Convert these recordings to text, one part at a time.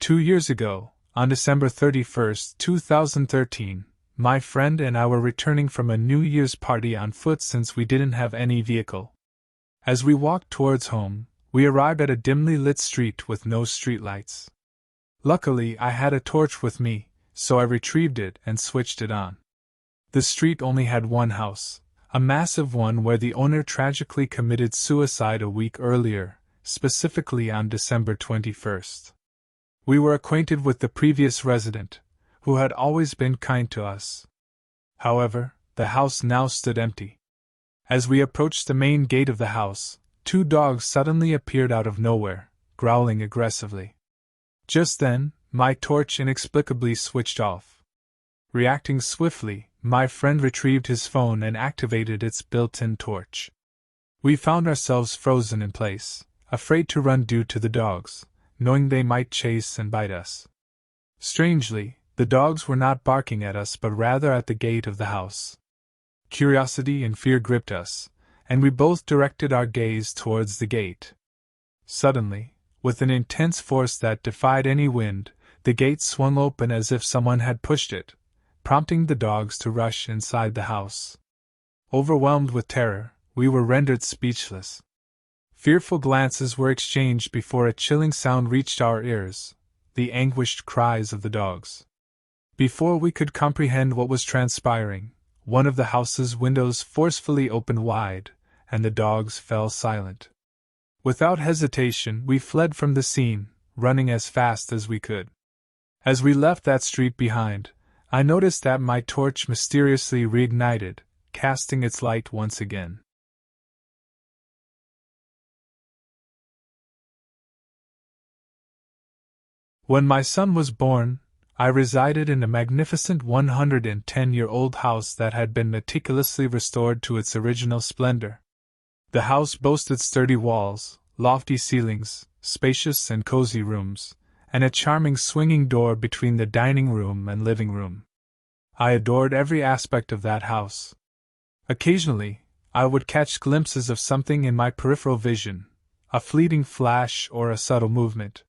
2 years ago, on December 31st, 2013, my friend and I were returning from a New Year's party on foot since we didn't have any vehicle. As we walked towards home, we arrived at a dimly lit street with no streetlights. Luckily, I had a torch with me, so I retrieved it and switched it on. The street only had one house, a massive one where the owner tragically committed suicide a week earlier, specifically on December 21st. We were acquainted with the previous resident, who had always been kind to us. However, the house now stood empty. As we approached the main gate of the house, 2 dogs suddenly appeared out of nowhere, growling aggressively. Just then, my torch inexplicably switched off. Reacting swiftly, my friend retrieved his phone and activated its built-in torch. We found ourselves frozen in place, afraid to run due to the dogs, knowing they might chase and bite us. Strangely, the dogs were not barking at us but rather at the gate of the house. Curiosity and fear gripped us, and we both directed our gaze towards the gate. Suddenly, with an intense force that defied any wind, the gate swung open as if someone had pushed it, prompting the dogs to rush inside the house. Overwhelmed with terror, we were rendered speechless. Fearful glances were exchanged before a chilling sound reached our ears, the anguished cries of the dogs. Before we could comprehend what was transpiring, one of the house's windows forcefully opened wide, and the dogs fell silent. Without hesitation, we fled from the scene, running as fast as we could. As we left that street behind, I noticed that my torch mysteriously reignited, casting its light once again. When my son was born, I resided in a magnificent 110-year-old house that had been meticulously restored to its original splendor. The house boasted sturdy walls, lofty ceilings, spacious and cozy rooms, and a charming swinging door between the dining room and living room. I adored every aspect of that house. Occasionally, I would catch glimpses of something in my peripheral vision, a fleeting flash or a subtle movement.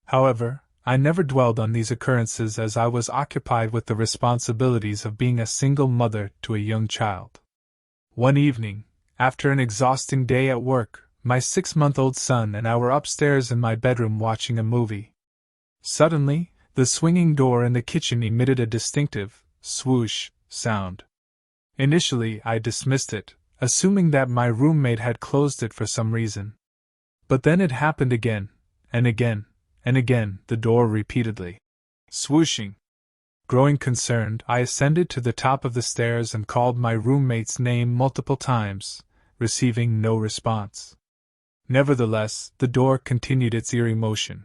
However, I never dwelled on these occurrences as I was occupied with the responsibilities of being a single mother to a young child. One evening, after an exhausting day at work, my 6-month-old son and I were upstairs in my bedroom watching a movie. Suddenly, the swinging door in the kitchen emitted a distinctive, swoosh sound. Initially, I dismissed it, assuming that my roommate had closed it for some reason. But then it happened again, and again, and again, the door repeatedly swooshing. Growing concerned, I ascended to the top of the stairs and called my roommate's name multiple times, receiving no response. Nevertheless, the door continued its eerie motion.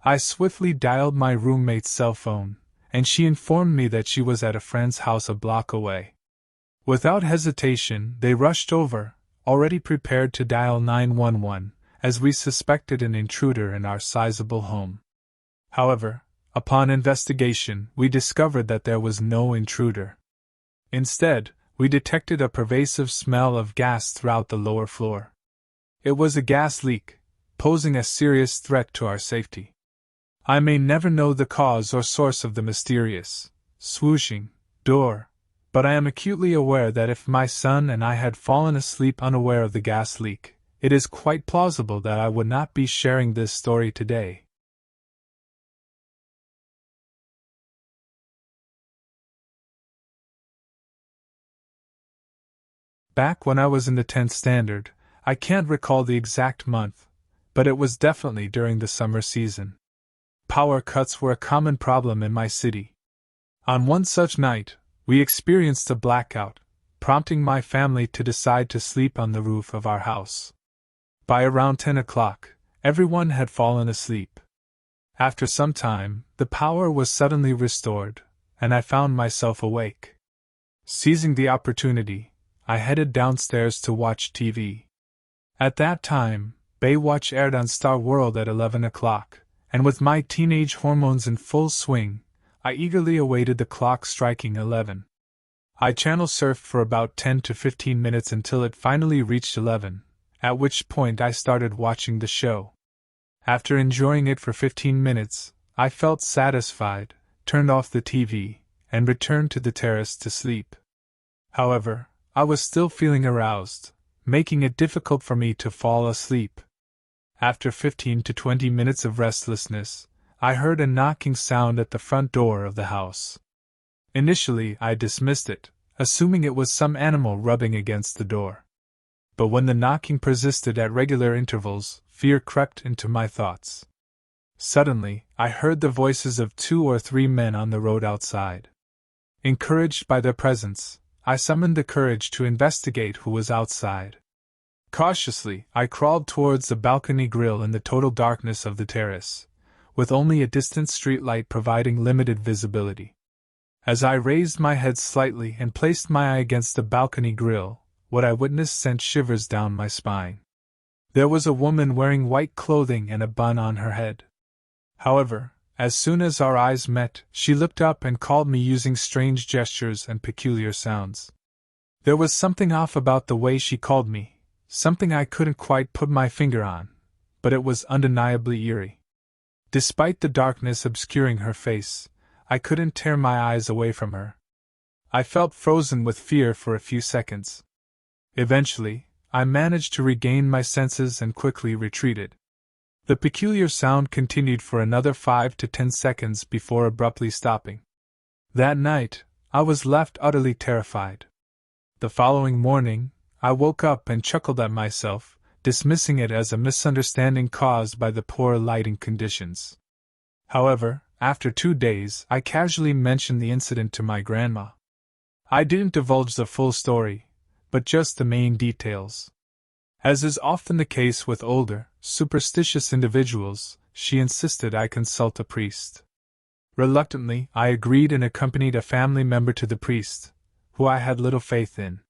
I swiftly dialed my roommate's cell phone, and she informed me that she was at a friend's house a block away. Without hesitation, they rushed over, already prepared to dial 911, as we suspected an intruder in our sizable home. However, upon investigation, we discovered that there was no intruder. Instead, we detected a pervasive smell of gas throughout the lower floor. It was a gas leak, posing a serious threat to our safety. I may never know the cause or source of the mysterious, swooshing door, but I am acutely aware that if my son and I had fallen asleep unaware of the gas leak, it is quite plausible that I would not be sharing this story today. Back when I was in the 10th standard, I can't recall the exact month, but it was definitely during the summer season. Power cuts were a common problem in my city. On one such night, we experienced a blackout, prompting my family to decide to sleep on the roof of our house. By around 10 o'clock, everyone had fallen asleep. After some time, the power was suddenly restored, and I found myself awake. Seizing the opportunity, I headed downstairs to watch TV. At that time, Baywatch aired on Star World at 11 o'clock, and with my teenage hormones in full swing, I eagerly awaited the clock striking 11. I channel surfed for about 10 to 15 minutes until it finally reached 11, at which point I started watching the show. After enjoying it for 15 minutes, I felt satisfied, turned off the TV, and returned to the terrace to sleep. However, I was still feeling aroused, making it difficult for me to fall asleep. After 15 to 20 minutes of restlessness, I heard a knocking sound at the front door of the house. Initially, I dismissed it, assuming it was some animal rubbing against the door. But when the knocking persisted at regular intervals, fear crept into my thoughts. Suddenly, I heard the voices of 2 or 3 men on the road outside. Encouraged by their presence, I summoned the courage to investigate who was outside. Cautiously, I crawled towards the balcony grill in the total darkness of the terrace, with only a distant streetlight providing limited visibility. As I raised my head slightly and placed my eye against the balcony grill, what I witnessed sent shivers down my spine. There was a woman wearing white clothing and a bun on her head. However, as soon as our eyes met, she looked up and called me using strange gestures and peculiar sounds. There was something off about the way she called me, something I couldn't quite put my finger on, but it was undeniably eerie. Despite the darkness obscuring her face, I couldn't tear my eyes away from her. I felt frozen with fear for a few seconds. Eventually, I managed to regain my senses and quickly retreated. The peculiar sound continued for another 5 to 10 seconds before abruptly stopping. That night, I was left utterly terrified. The following morning, I woke up and chuckled at myself, dismissing it as a misunderstanding caused by the poor lighting conditions. However, after 2 days, I casually mentioned the incident to my grandma. I didn't divulge the full story, but just the main details. As is often the case with older, superstitious individuals, she insisted I consult a priest. Reluctantly, I agreed and accompanied a family member to the priest, who I had little faith in.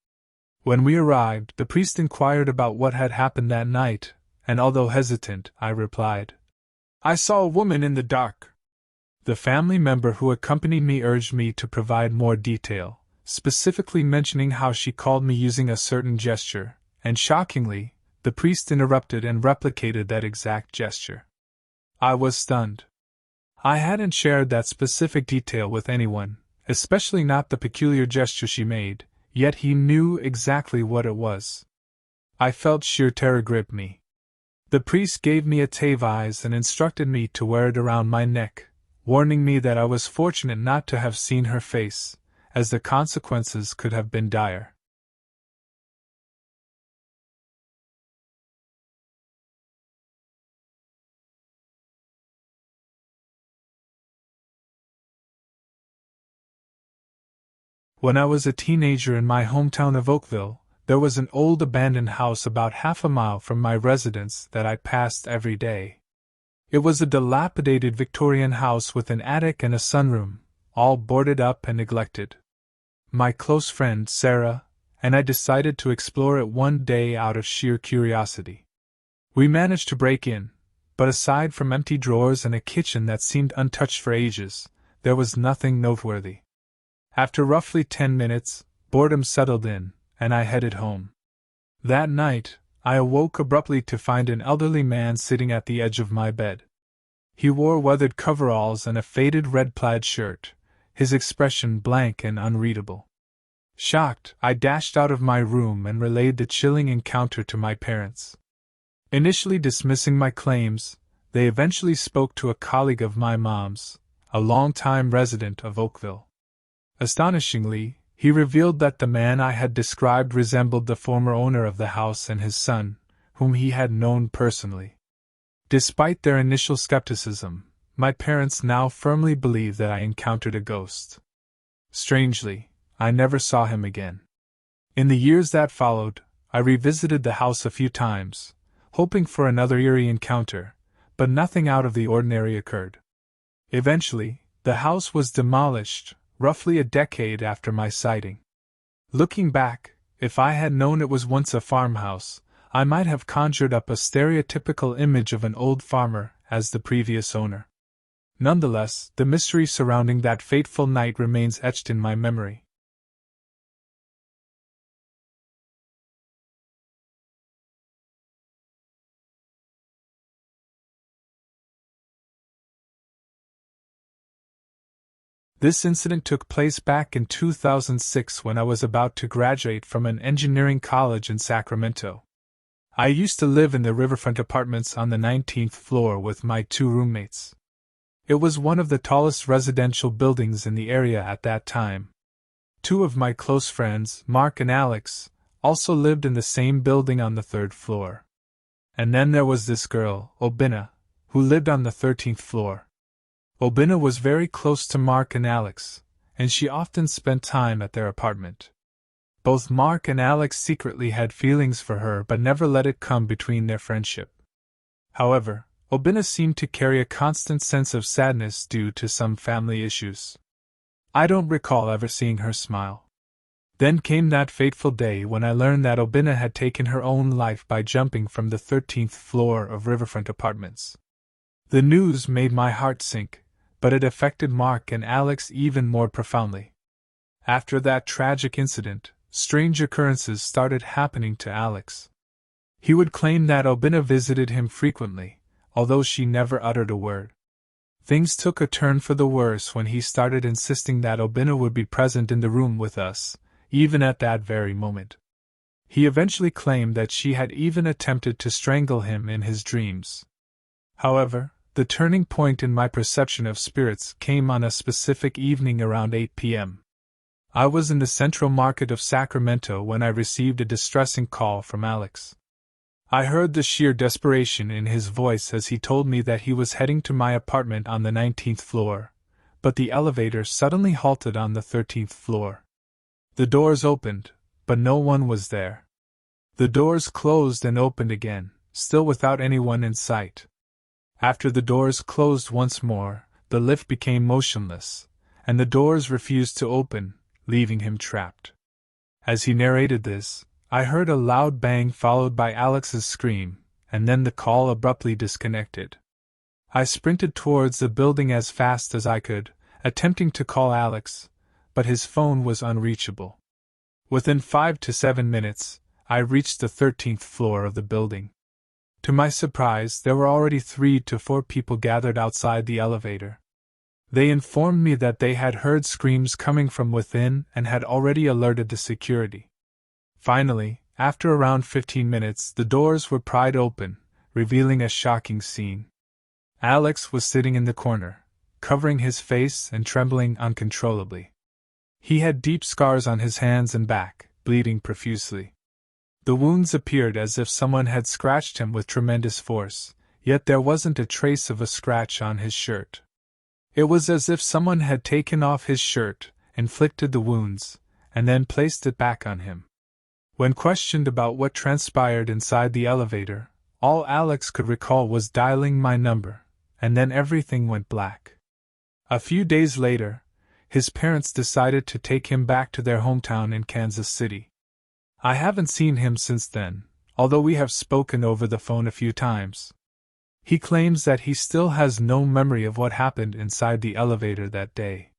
When we arrived, the priest inquired about what had happened that night, and although hesitant, I replied, "I saw a woman in the dark." The family member who accompanied me urged me to provide more detail, specifically mentioning how she called me using a certain gesture, and shockingly, the priest interrupted and replicated that exact gesture. I was stunned. I hadn't shared that specific detail with anyone, especially not the peculiar gesture she made, yet he knew exactly what it was. I felt sheer terror grip me. The priest gave me a tavise and instructed me to wear it around my neck, warning me that I was fortunate not to have seen her face, as the consequences could have been dire. When I was a teenager in my hometown of Oakville, there was an old abandoned house about half a mile from my residence that I passed every day. It was a dilapidated Victorian house with an attic and a sunroom, all boarded up and neglected. My close friend, Sarah, and I decided to explore it one day out of sheer curiosity. We managed to break in, but aside from empty drawers and a kitchen that seemed untouched for ages, there was nothing noteworthy. After roughly 10 minutes, boredom settled in, and I headed home. That night, I awoke abruptly to find an elderly man sitting at the edge of my bed. He wore weathered coveralls and a faded red plaid shirt, his expression blank and unreadable. Shocked, I dashed out of my room and relayed the chilling encounter to my parents. Initially dismissing my claims, they eventually spoke to a colleague of my mom's, a longtime resident of Oakville. Astonishingly, he revealed that the man I had described resembled the former owner of the house and his son, whom he had known personally. Despite their initial skepticism, my parents now firmly believe that I encountered a ghost. Strangely, I never saw him again. In the years that followed, I revisited the house a few times, hoping for another eerie encounter, but nothing out of the ordinary occurred. Eventually, the house was demolished, roughly a decade after my sighting. Looking back, if I had known it was once a farmhouse, I might have conjured up a stereotypical image of an old farmer as the previous owner. Nonetheless, the mystery surrounding that fateful night remains etched in my memory. This incident took place back in 2006 when I was about to graduate from an engineering college in Sacramento. I used to live in the riverfront apartments on the 19th floor with my 2 roommates. It was one of the tallest residential buildings in the area at that time. 2 of my close friends, Mark and Alex, also lived in the same building on the 3rd floor. And then there was this girl, Obina, who lived on the 13th floor. Obina was very close to Mark and Alex, and she often spent time at their apartment. Both Mark and Alex secretly had feelings for her but never let it come between their friendship. However, Obina seemed to carry a constant sense of sadness due to some family issues. I don't recall ever seeing her smile. Then came that fateful day when I learned that Obina had taken her own life by jumping from the 13th floor of riverfront apartments. The news made my heart sink, but it affected Mark and Alex even more profoundly. After that tragic incident, strange occurrences started happening to Alex. He would claim that Obina visited him frequently, although she never uttered a word. Things took a turn for the worse when he started insisting that Obina would be present in the room with us, even at that very moment. He eventually claimed that she had even attempted to strangle him in his dreams. However, the turning point in my perception of spirits came on a specific evening around 8 p.m. I was in the Central Market of Sacramento when I received a distressing call from Alex. I heard the sheer desperation in his voice as he told me that he was heading to my apartment on the 19th floor, but the elevator suddenly halted on the 13th floor. The doors opened, but no one was there. The doors closed and opened again, still without anyone in sight. After the doors closed once more, the lift became motionless, and the doors refused to open, leaving him trapped. As he narrated this, I heard a loud bang followed by Alex's scream, and then the call abruptly disconnected. I sprinted towards the building as fast as I could, attempting to call Alex, but his phone was unreachable. Within 5 to 7 minutes, I reached the 13th floor of the building. To my surprise, there were already 3 to 4 people gathered outside the elevator. They informed me that they had heard screams coming from within and had already alerted the security. Finally, after around 15 minutes, the doors were pried open, revealing a shocking scene. Alex was sitting in the corner, covering his face and trembling uncontrollably. He had deep scars on his hands and back, bleeding profusely. The wounds appeared as if someone had scratched him with tremendous force, yet there wasn't a trace of a scratch on his shirt. It was as if someone had taken off his shirt, inflicted the wounds, and then placed it back on him. When questioned about what transpired inside the elevator, all Alex could recall was dialing my number, and then everything went black. A few days later, his parents decided to take him back to their hometown in Kansas City. I haven't seen him since then, although we have spoken over the phone a few times. He claims that he still has no memory of what happened inside the elevator that day.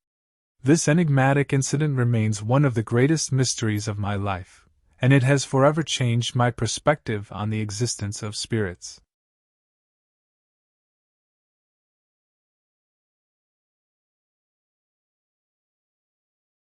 This enigmatic incident remains one of the greatest mysteries of my life, and it has forever changed my perspective on the existence of spirits.